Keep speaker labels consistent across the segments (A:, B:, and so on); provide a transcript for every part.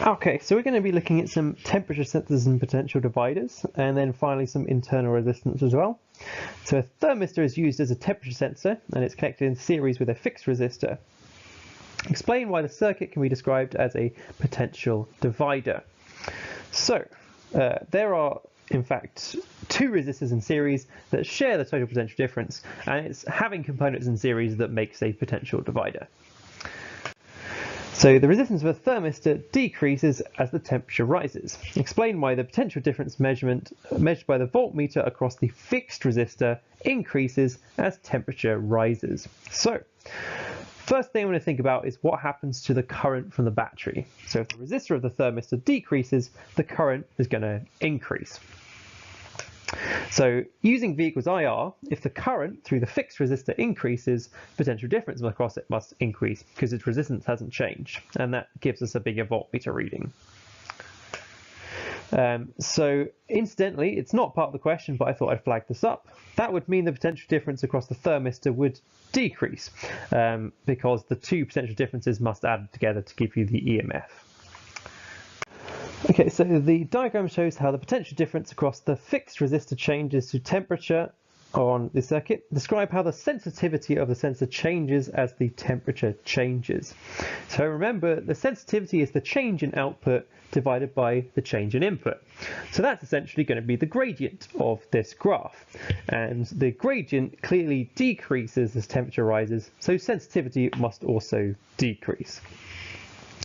A: Okay, so we're going to be looking at some temperature sensors and potential dividers, and then finally some internal resistance as well. So a thermistor is used as a temperature sensor, and it's connected in series with a fixed resistor. Explain why the circuit can be described as a potential divider. So there are in fact two resistors in series that share the total potential difference, and it's having components in series that makes a potential divider. So the resistance of a thermistor decreases as the temperature rises. Explain why the potential difference measured by the voltmeter across the fixed resistor increases as temperature rises. So first thing I'm going to think about is what happens to the current from the battery. So if the resistor of the thermistor decreases, the current is going to increase. So using V equals IR, if the current through the fixed resistor increases, potential difference across it must increase because its resistance hasn't changed, and that gives us a bigger voltmeter reading. So incidentally, it's not part of the question, but I thought I'd flag this up. That would mean the potential difference across the thermistor would decrease because the two potential differences must add together to give you the EMF. Okay, so the diagram shows how the potential difference across the fixed resistor changes to temperature on the circuit. Describe how the sensitivity of the sensor changes as the temperature changes. So remember, the sensitivity is the change in output divided by the change in input. So that's essentially going to be the gradient of this graph. And the gradient clearly decreases as temperature rises, so sensitivity must also decrease.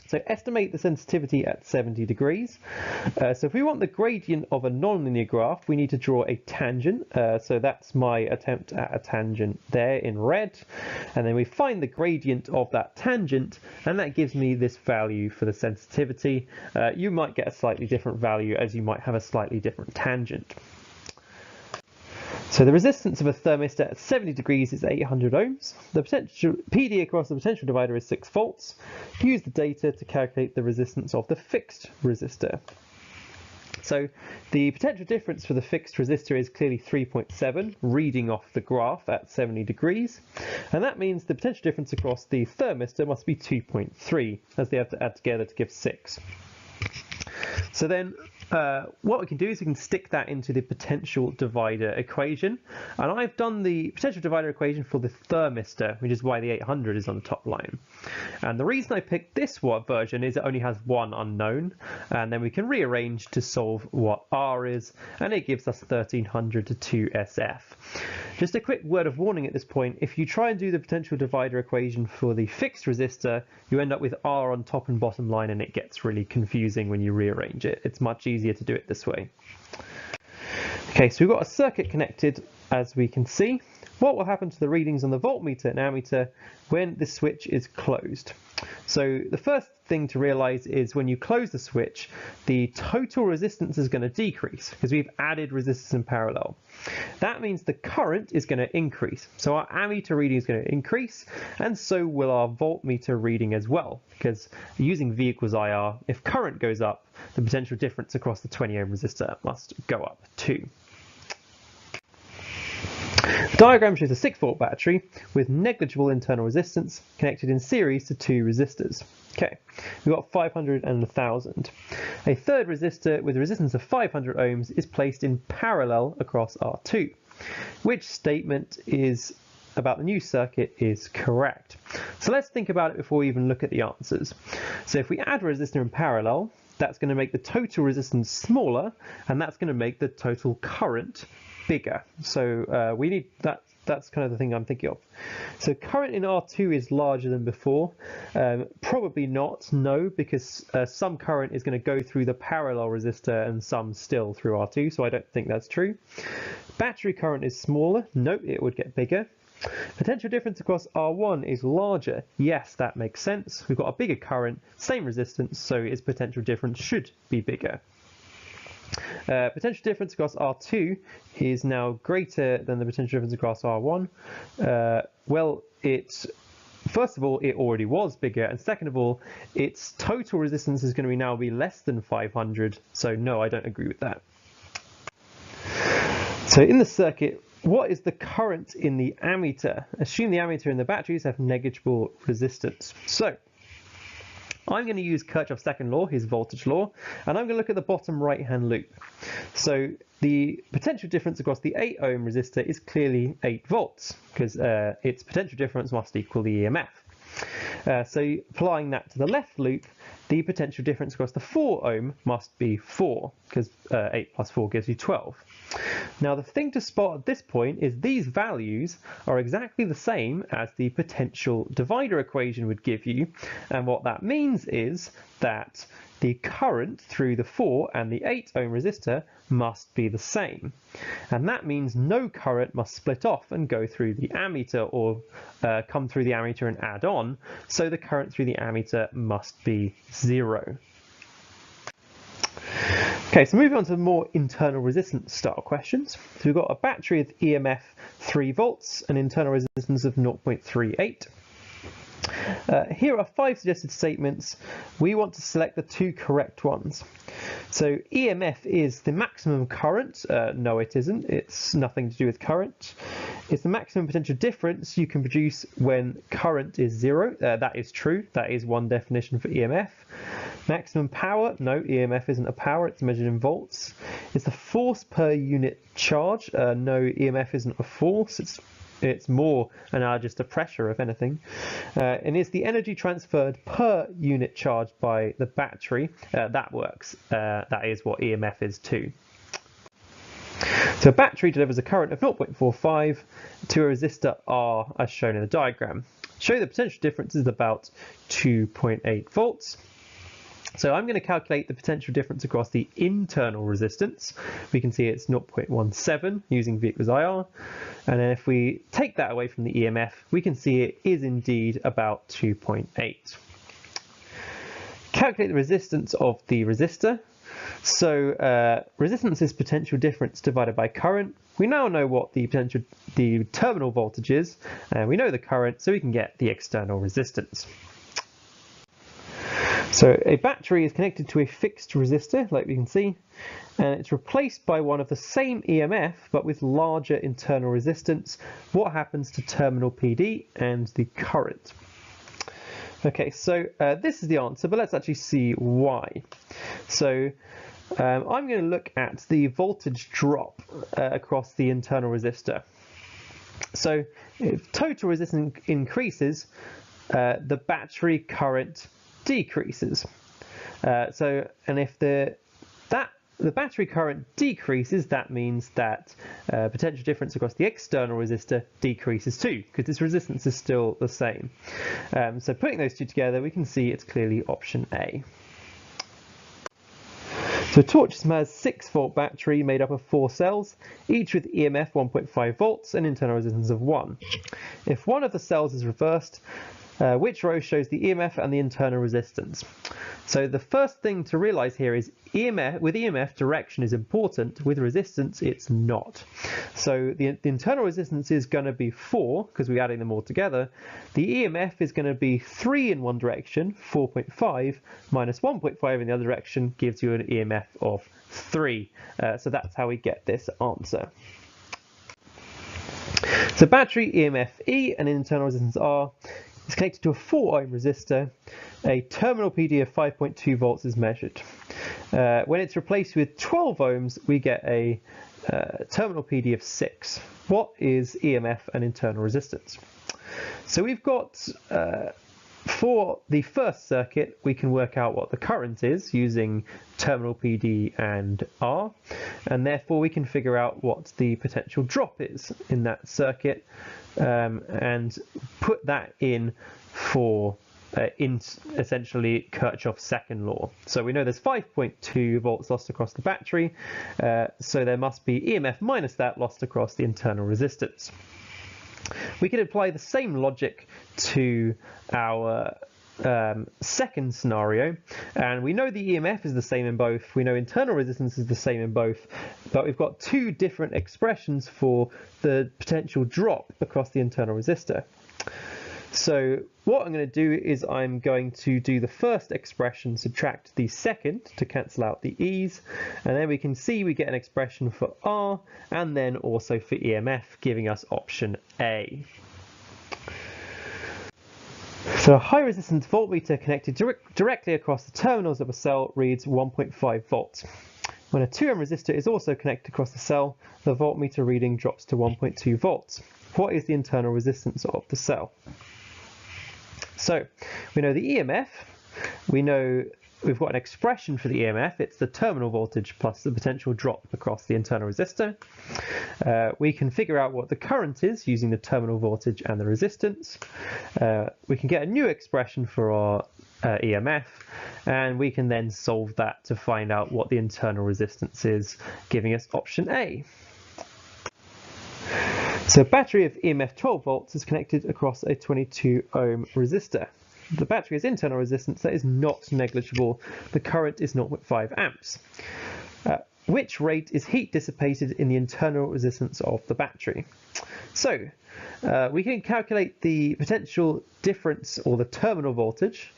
A: So estimate the sensitivity at 70 degrees. So if we want the gradient of a nonlinear graph, we need to draw a tangent. So that's my attempt at a tangent there in red. And then we find the gradient of that tangent, and that gives me this value for the sensitivity. You might get a slightly different value as you might have a slightly different tangent. So the resistance of a thermistor at 70 degrees is 800 ohms. The potential PD across the potential divider is 6 volts. Use the data to calculate the resistance of the fixed resistor. So the potential difference for the fixed resistor is clearly 3.7, reading off the graph at 70 degrees. And that means the potential difference across the thermistor must be 2.3, as they have to add together to give 6. So then what we can do is we can stick that into the potential divider equation. And I've done the potential divider equation for the thermistor, which is why the 800 is on the top line. And the reason I picked this version is it only has one unknown. And then we can rearrange to solve what R is, and it gives us 1300 to 2SF. Just a quick word of warning at this point, if you try and do the potential divider equation for the fixed resistor, you end up with R on top and bottom line, and it gets really confusing when you rearrange it. It's much easier to do it this way. Okay, so we've got a circuit connected, as we can see. What will happen to the readings on the voltmeter and ammeter when the switch is closed? So the first thing to realize is when you close the switch, the total resistance is going to decrease because we've added resistors in parallel. That means the current is going to increase. So our ammeter reading is going to increase, and so will our voltmeter reading as well, because using V equals IR, if current goes up, the potential difference across the 20 ohm resistor must go up too. The diagram shows a 6 volt battery with negligible internal resistance connected in series to two resistors. Okay, we've got 500 and 1000. A third resistor with a resistance of 500 ohms is placed in parallel across R2. Which statement is about the new circuit is correct? So let's think about it before we even look at the answers. So if we add a resistor in parallel, that's going to make the total resistance smaller, and that's going to make the total current bigger. So we need that. That's kind of the thing I'm thinking of. So current in R2 is larger than before. Probably not, no, because some current is going to go through the parallel resistor and some still through R2, so I don't think that's true. Battery current is smaller. No, it would get bigger. Potential difference across R1 is larger. Yes, that makes sense. We've got a bigger current, same resistance, so its potential difference should be bigger. Potential difference across R2 is now greater than the potential difference across R1. Well, first of all, it already was bigger, and second of all, its total resistance is going to now be less than 500, so no, I don't agree with that. So in the circuit, what is the current in the ammeter? Assume the ammeter and the batteries have negligible resistance. So I'm going to use Kirchhoff's second law, his voltage law, and I'm going to look at the bottom right-hand loop. So the potential difference across the 8 ohm resistor is clearly 8 volts, because its potential difference must equal the EMF. So applying that to the left loop, the potential difference across the 4 ohm must be 4, because 8 plus 4 gives you 12. Now the thing to spot at this point is these values are exactly the same as the potential divider equation would give you, and what that means is that the current through the 4 and the 8 ohm resistor must be the same, and that means no current must split off and go through the ammeter or come through the ammeter and add on, so the current through the ammeter must be 0. Okay, so moving on to more internal resistance style questions. So we've got a battery with EMF 3 volts and internal resistance of 0.38. Here are 5 suggested statements. We want to select the 2 correct ones. So EMF is the maximum current. No, it isn't. It's nothing to do with current. It's the maximum potential difference you can produce when current is 0. That is true. That is one definition for EMF. Maximum power, no, EMF isn't a power, it's measured in volts. It's the force per unit charge, no, EMF isn't a force, it's more analogous to pressure, if anything. And it's the energy transferred per unit charge by the battery, that works, that is what EMF is too. So a battery delivers a current of 0.45 to a resistor R as shown in the diagram. Show the potential difference is about 2.8 volts. So I'm going to calculate the potential difference across the internal resistance. We can see it's 0.17 using V equals IR. And then if we take that away from the EMF, we can see it is indeed about 2.8. Calculate the resistance of the resistor. So resistance is potential difference divided by current. We now know what the terminal voltage is, and we know the current, so we can get the external resistance. So a battery is connected to a fixed resistor, like we can see, and it's replaced by one of the same EMF, but with larger internal resistance. What happens to terminal PD and the current? Okay, so this is the answer, but let's actually see why. So I'm going to look at the voltage drop across the internal resistor. So if total resistance increases, the battery current decreases. And if the battery current decreases, that means that potential difference across the external resistor decreases too, because this resistance is still the same. So putting those two together, we can see it's clearly option A. So a torch system has 6-volt battery made up of 4 cells, each with EMF 1.5 volts and internal resistance of 1. If one of the cells is reversed, which row shows the EMF and the internal resistance? So the first thing to realize here is with EMF, direction is important. With resistance, it's not. So the internal resistance is going to be 4, because we're adding them all together. The EMF is going to be 3 in one direction, 4.5, minus 1.5 in the other direction gives you an EMF of 3. So that's how we get this answer. So battery EMF E and internal resistance R is connected to a 4 ohm resistor. A terminal PD of 5.2 volts is measured. When it's replaced with 12 ohms, we get a terminal PD of 6. What is EMF and internal resistance? So we've got, for the first circuit, we can work out what the current is using terminal PD and R, and therefore we can figure out what the potential drop is in that circuit, and put that in for essentially Kirchhoff's second law. So we know there's 5.2 volts lost across the battery, so there must be EMF minus that lost across the internal resistance. We can apply the same logic to our second scenario, and we know the EMF is the same in both, we know internal resistance is the same in both, but we've got 2 different expressions for the potential drop across the internal resistor. So what I'm going to do is I'm going to do the first expression, subtract the second to cancel out the e's, and then we can see we get an expression for R and then also for EMF, giving us option A. So a high resistance voltmeter connected directly across the terminals of a cell reads 1.5 volts. When a 2 ohm resistor is also connected across the cell, the voltmeter reading drops to 1.2 volts. What is the internal resistance of the cell? So we know the EMF, we know we've got an expression for the EMF, it's the terminal voltage plus the potential drop across the internal resistor. We can figure out what the current is using the terminal voltage and the resistance. We can get a new expression for our EMF, and we can then solve that to find out what the internal resistance is, giving us option A. So a battery of EMF 12 volts is connected across a 22 ohm resistor. The battery has internal resistance that is not negligible. The current is 0.5 amps. Which rate is heat dissipated in the internal resistance of the battery? So we can calculate the potential difference, or the terminal voltage,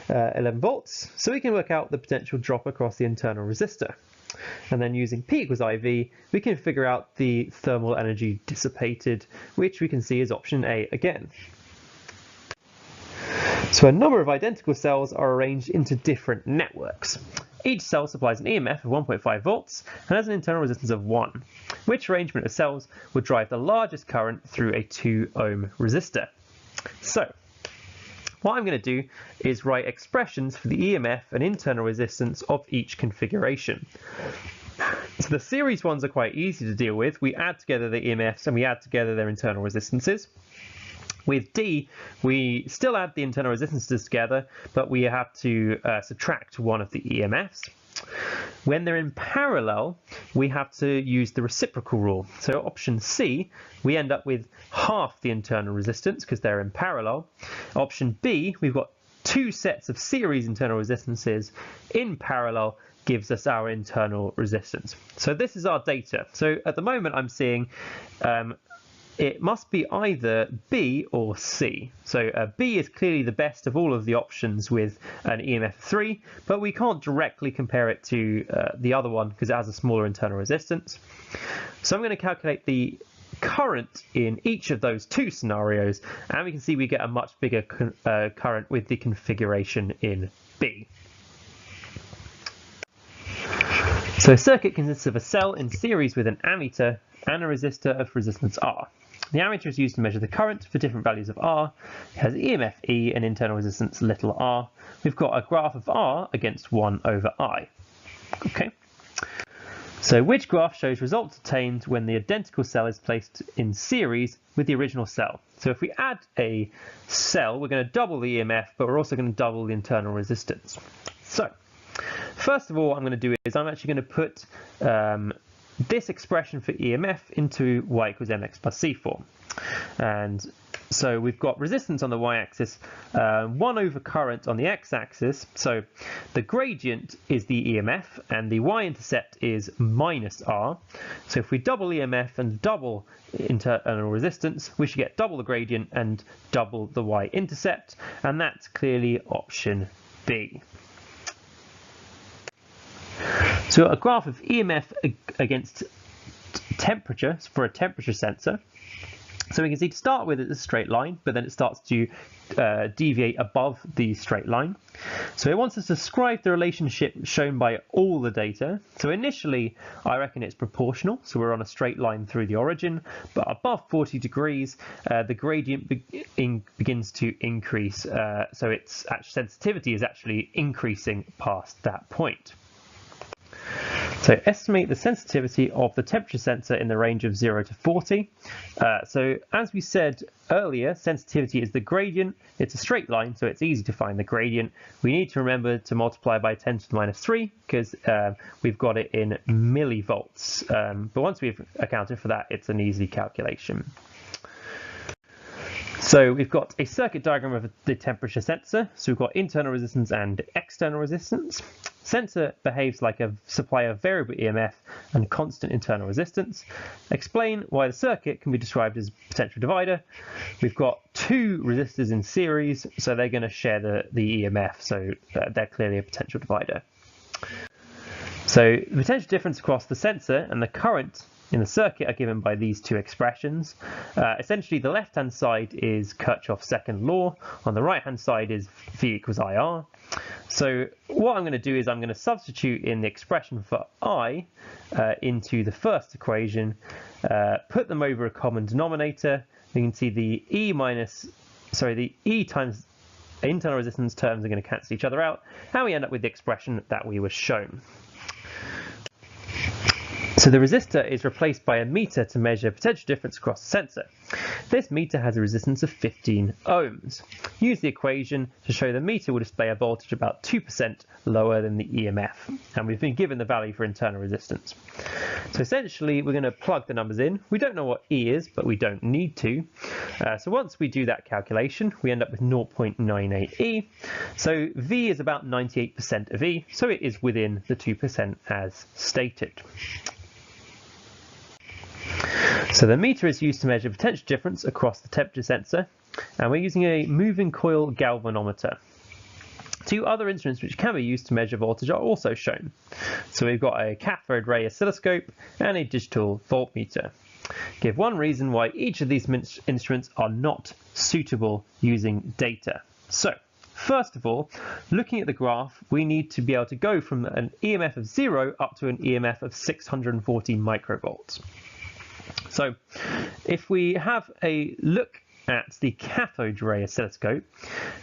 A: 11 volts, so we can work out the potential drop across the internal resistor. And then using P equals IV, we can figure out the thermal energy dissipated, which we can see is option A again. So a number of identical cells are arranged into different networks. Each cell supplies an EMF of 1.5 volts and has an internal resistance of 1. Which arrangement of cells would drive the largest current through a 2 ohm resistor? So what I'm going to do is write expressions for the EMF and internal resistance of each configuration. So the series ones are quite easy to deal with. We add together the EMFs and we add together their internal resistances. With D, we still add the internal resistances together, but we have to subtract one of the EMFs. When they're in parallel, we have to use the reciprocal rule. So option C, we end up with half the internal resistance because they're in parallel. Option B, we've got two sets of series internal resistances in parallel, gives us our internal resistance. So this is our data. So at the moment I'm seeing it must be either B or C. So B is clearly the best of all of the options with an EMF of 3, but we can't directly compare it to the other one because it has a smaller internal resistance. So I'm going to calculate the current in each of those two scenarios, and we can see we get a much bigger current with the configuration in B. So a circuit consists of a cell in series with an ammeter and a resistor of resistance R. The ammeter is used to measure the current for different values of R. It has EMF E and internal resistance little r. We've got a graph of R against 1 over I. Okay. So which graph shows results obtained when the identical cell is placed in series with the original cell? So if we add a cell, we're going to double the EMF, but we're also going to double the internal resistance. So first of all, what I'm going to do is I'm actually going to put this expression for EMF into y equals mx plus c form. And so we've got resistance on the y-axis, 1 over current on the x-axis. So the gradient is the EMF and the y-intercept is minus r. So if we double EMF and double internal resistance, we should get double the gradient and double the y-intercept. And that's clearly option B. So a graph of EMF against temperature for a temperature sensor. So we can see to start with it's a straight line, but then it starts to deviate above the straight line. So it wants us to describe the relationship shown by all the data. So initially, I reckon it's proportional. So we're on a straight line through the origin, but above 40 degrees, the gradient begins to increase. So its sensitivity is actually increasing past that point. So estimate the sensitivity of the temperature sensor in the range of 0 to 40. So as we said earlier, sensitivity is the gradient. It's a straight line, so it's easy to find the gradient. We need to remember to multiply by 10 to the minus 3 because we've got it in millivolts. But once we've accounted for that, it's an easy calculation. So we've got a circuit diagram of the temperature sensor. So we've got internal resistance and external resistance. Sensor behaves like a supply of variable EMF and constant internal resistance. Explain why the circuit can be described as a potential divider. We've got two resistors in series, so they're going to share the EMF, so they're clearly a potential divider. So the potential difference across the sensor and the current in the circuit are given by these two expressions. Essentially, the left-hand side is Kirchhoff's second law. On the right-hand side is V equals IR. So what I'm going to do is I'm going to substitute in the expression for I into the first equation, put them over a common denominator. You can see the E times internal resistance terms are going to cancel each other out, and we end up with the expression that we were shown. So the resistor is replaced by a meter to measure potential difference across the sensor. This meter has a resistance of 15 ohms. Use the equation to show the meter will display a voltage about 2% lower than the EMF, and we've been given the value for internal resistance. So essentially we're going to plug the numbers in. We don't know what E is, but we don't need to. So once we do that calculation, we end up with 0.98 E. So V is about 98% of E, so it is within the 2% as stated. So the meter is used to measure potential difference across the temperature sensor, and we're using a moving coil galvanometer. Two other instruments which can be used to measure voltage are also shown. So we've got a cathode ray oscilloscope and a digital voltmeter. Give one reason why each of these instruments are not suitable using data. So first of all, looking at the graph, we need to be able to go from an EMF of 0 up to an EMF of 640 microvolts. So if we have a look at the cathode ray oscilloscope,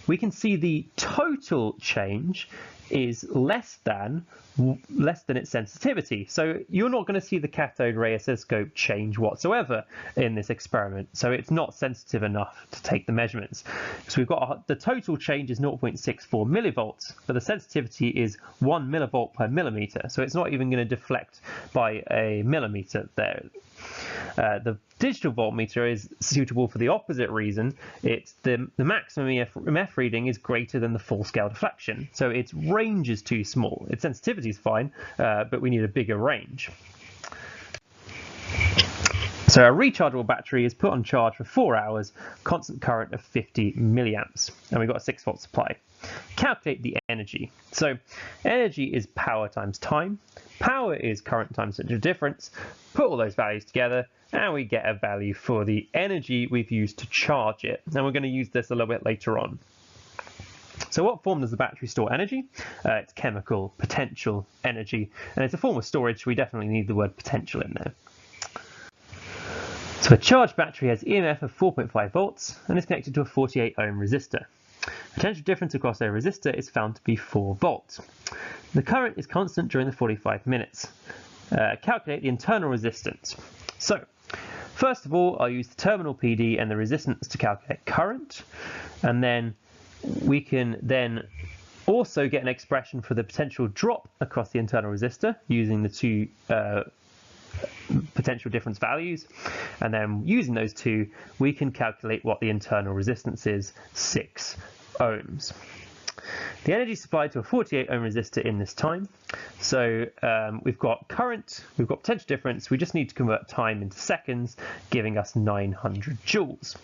A: we can see the total change is less than its sensitivity. So you're not going to see the cathode ray oscilloscope change whatsoever in this experiment. So it's not sensitive enough to take the measurements. So we've got the total change is 0.64 millivolts, but the sensitivity is 1 millivolt per millimeter. So it's not even going to deflect by a millimeter there. The digital voltmeter is suitable for the opposite reason. It's the maximum EMF reading is greater than the full scale deflection. So its range is too small. Its sensitivity is fine, but we need a bigger range. So our rechargeable battery is put on charge for 4 hours, constant current of 50 milliamps, and we've got a 6-volt supply. Calculate the energy. So energy is power times time. Power is current times temperature difference. Put all those values together, and we get a value for the energy we've used to charge it. And we're going to use this a little bit later on. So what form does the battery store energy? It's chemical potential energy, and it's a form of storage, so we definitely need the word potential in there. So a charged battery has EMF of 4.5 volts and is connected to a 48 ohm resistor. Potential difference across a resistor is found to be 4 volts. The current is constant during the 45 minutes. Calculate the internal resistance. So first of all, I'll use the terminal PD and the resistance to calculate current, and then we can then also get an expression for the potential drop across the internal resistor using the two potential difference values, and then using those two we can calculate what the internal resistance is, 6 ohms. The energy supplied to a 48 ohm resistor in this time. So we've got current, we've got potential difference, we just need to convert time into seconds, giving us 900 joules.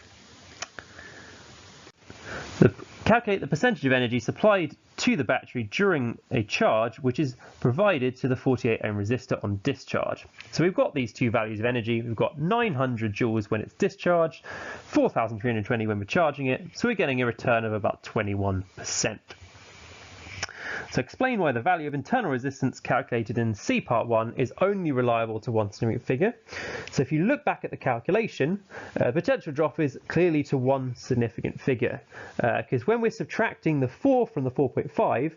A: Calculate the percentage of energy supplied to the battery during a charge, which is provided to the 48 ohm resistor on discharge. So we've got these two values of energy. We've got 900 joules when it's discharged, 4,320 when we're charging it. So we're getting a return of about 21%. So explain why the value of internal resistance calculated in C part 1 is only reliable to one significant figure. So if you look back at the calculation, potential drop is clearly to one significant figure, because when we're subtracting the 4 from the 4.5,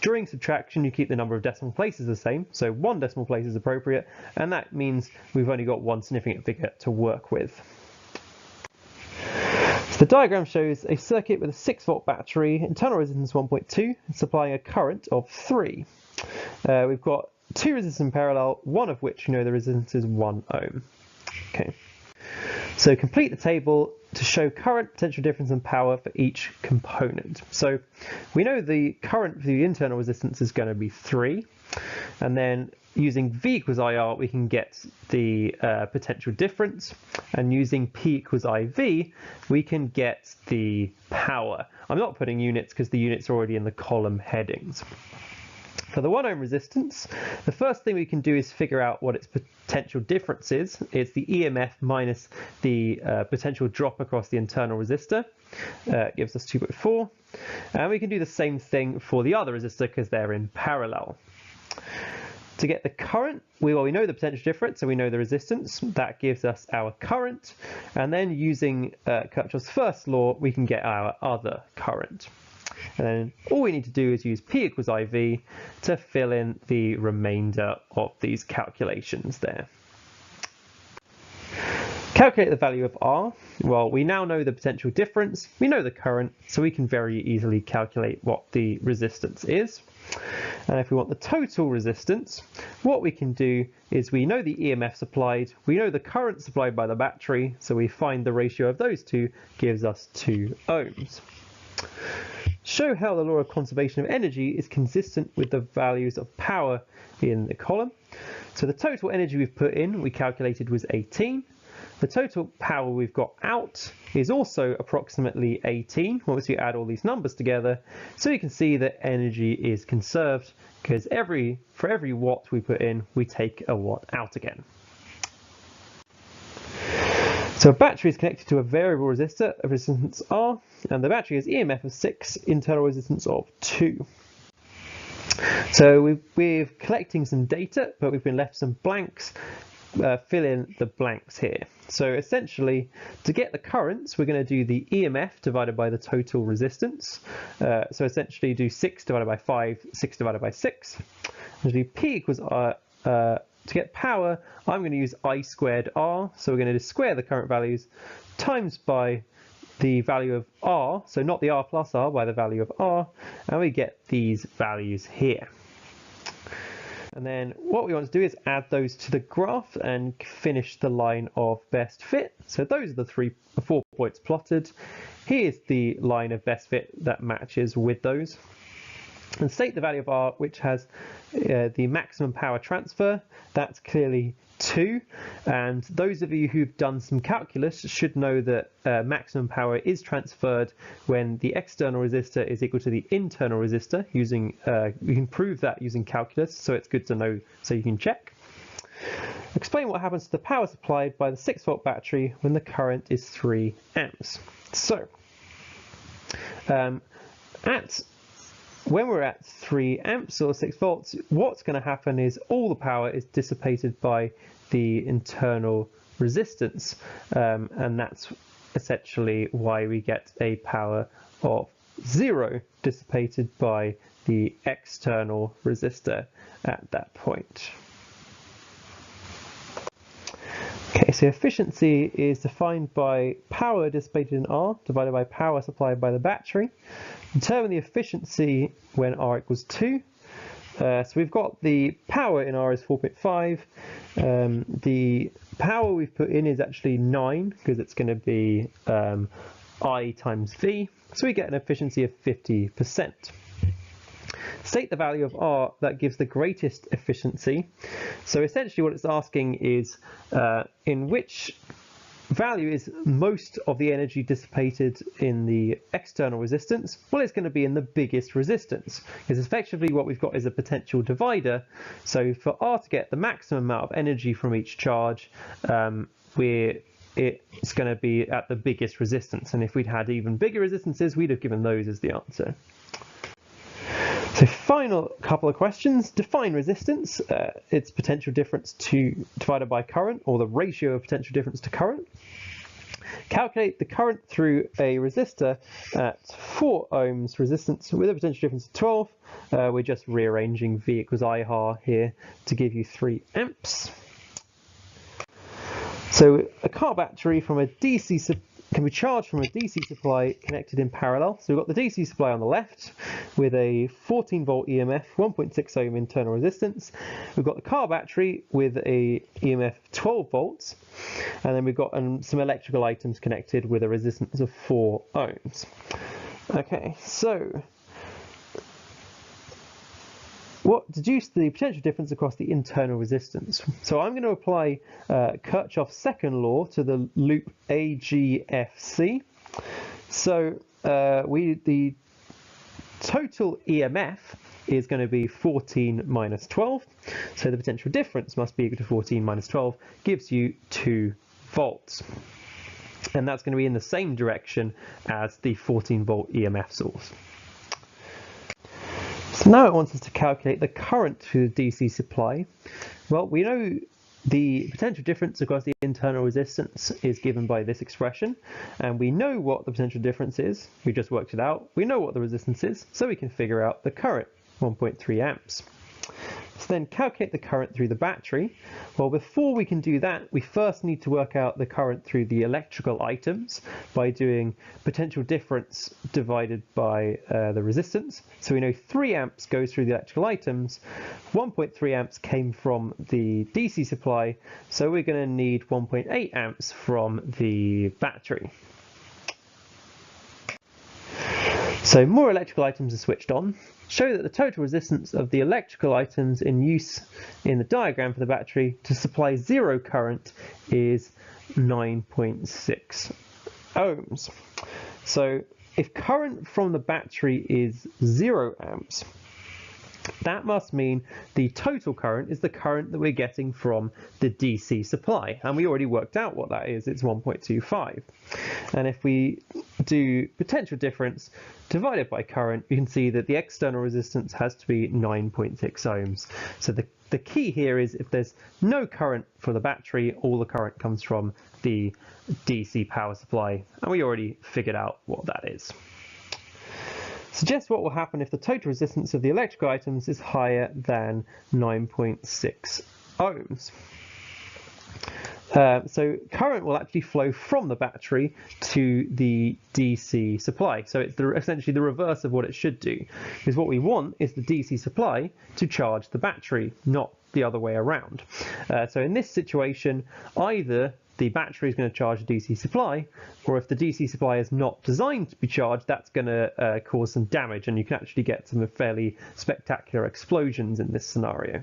A: during subtraction you keep the number of decimal places the same, so 1 decimal place is appropriate, and that means we've only got one significant figure to work with. So the diagram shows a circuit with a 6-volt battery, internal resistance 1.2, supplying a current of 3. We've got 2 resistors in parallel, one of which you know the resistance is 1 ohm. Okay. So complete the table to show current, potential difference and power for each component. So we know the current for the internal resistance is going to be 3, and then using V equals IR we can get the potential difference, and using P equals IV we can get the power. I'm not putting units because the units are already in the column headings. For the 1 ohm resistance, the first thing we can do is figure out what its potential difference is. It's the EMF minus the potential drop across the internal resistor. Gives us 2.4. And we can do the same thing for the other resistor because they're in parallel. To get the current, we know the potential difference, so we know the resistance. That gives us our current. And then using Kirchhoff's first law, we can get our other current. And then all we need to do is use P equals IV to fill in the remainder of these calculations there. Calculate the value of R. Well, we now know the potential difference, we know the current, so we can very easily calculate what the resistance is. And if we want the total resistance, what we can do is we know the EMF supplied, we know the current supplied by the battery, so we find the ratio of those two gives us 2 ohms. Show how the law of conservation of energy is consistent with the values of power in the column. So the total energy we've put in, we calculated was 18. The total power we've got out is also approximately 18 once you add all these numbers together. So you can see that energy is conserved because for every watt we put in, we take a watt out again. So a battery is connected to a variable resistor of resistance R, and the battery has EMF of 6, internal resistance of 2. So we're collecting some data, but we've been left some blanks. Fill in the blanks here. So essentially, to get the currents, we're going to do the EMF divided by the total resistance. So essentially do 6 divided by 5, 6 divided by 6. And do P equals to get power, I'm going to use I squared R. So we're going to square the current values times by the value of R. So not the R plus R, by the value of R. And we get these values here. And then what we want to do is add those to the graph and finish the line of best fit. So those are the 4 points plotted. Here's the line of best fit that matches with those. And state the value of R, which has the maximum power transfer. That's clearly 2. And those of you who've done some calculus should know that maximum power is transferred when the external resistor is equal to the internal resistor. You can prove that using calculus, so it's good to know so you can check. Explain what happens to the power supplied by the 6-volt battery when the current is 3 amps. So, when we're at 3 amps or 6 volts, what's going to happen is all the power is dissipated by the internal resistance, and that's essentially why we get a power of 0 dissipated by the external resistor at that point. Okay, so efficiency is defined by power dissipated in R divided by power supplied by the battery. Determine the efficiency when R equals 2. So we've got the power in R is 4.5. The power we've put in is actually 9 because it's going to be I times V. So we get an efficiency of 50%. State the value of R that gives the greatest efficiency. So essentially what it's asking is in which value is most of the energy dissipated in the external resistance? Well, it's going to be in the biggest resistance, because effectively what we've got is a potential divider. So for R to get the maximum amount of energy from each charge, it's going to be at the biggest resistance. And if we'd had even bigger resistances, we'd have given those as the answer. So final couple of questions. Define resistance, its potential difference divided by current, or the ratio of potential difference to current. Calculate the current through a resistor at 4 ohms resistance with a potential difference of 12. We're just rearranging V equals IR here to give you 3 amps. So a car battery from a DC can be charged from a DC supply connected in parallel. So we've got the DC supply on the left with a 14 volt EMF, 1.6 ohm internal resistance. We've got the car battery with a EMF 12 volts. And then we've got some electrical items connected with a resistance of 4 ohms. Okay, so deduce the potential difference across the internal resistance. So I'm going to apply Kirchhoff's second law to the loop AGFC. So the total EMF is going to be 14 minus 12. So the potential difference must be equal to 14 minus 12, gives you 2 volts. And that's going to be in the same direction as the 14 volt EMF source. So now it wants us to calculate the current through the DC supply. Well, we know the potential difference across the internal resistance is given by this expression, and we know what the potential difference is. We just worked it out. We know what the resistance is, so we can figure out the current, 1.3 amps. So then calculate the current through the battery. Well, before we can do that, we first need to work out the current through the electrical items by doing potential difference divided by the resistance. So we know 3 amps goes through the electrical items, 1.3 amps came from the DC supply, so we're going to need 1.8 amps from the battery. So more electrical items are switched on. Show that the total resistance of the electrical items in use in the diagram for the battery to supply 0 current is 9.6 ohms. So if current from the battery is 0 amps, that must mean the total current is the current that we're getting from the DC supply. And we already worked out what that is, it's 1.25. And if we do potential difference divided by current, you can see that the external resistance has to be 9.6 ohms. So the key here is if there's no current for the battery, all the current comes from the DC power supply. And we already figured out what that is. Suggest what will happen if the total resistance of the electrical items is higher than 9.6 ohms. So current will actually flow from the battery to the DC supply. So it's essentially the reverse of what it should do, because what we want is the DC supply to charge the battery, not the other way around. So in this situation, either the battery is going to charge the DC supply, or if the DC supply is not designed to be charged, that's going to cause some damage, and you can actually get some fairly spectacular explosions in this scenario.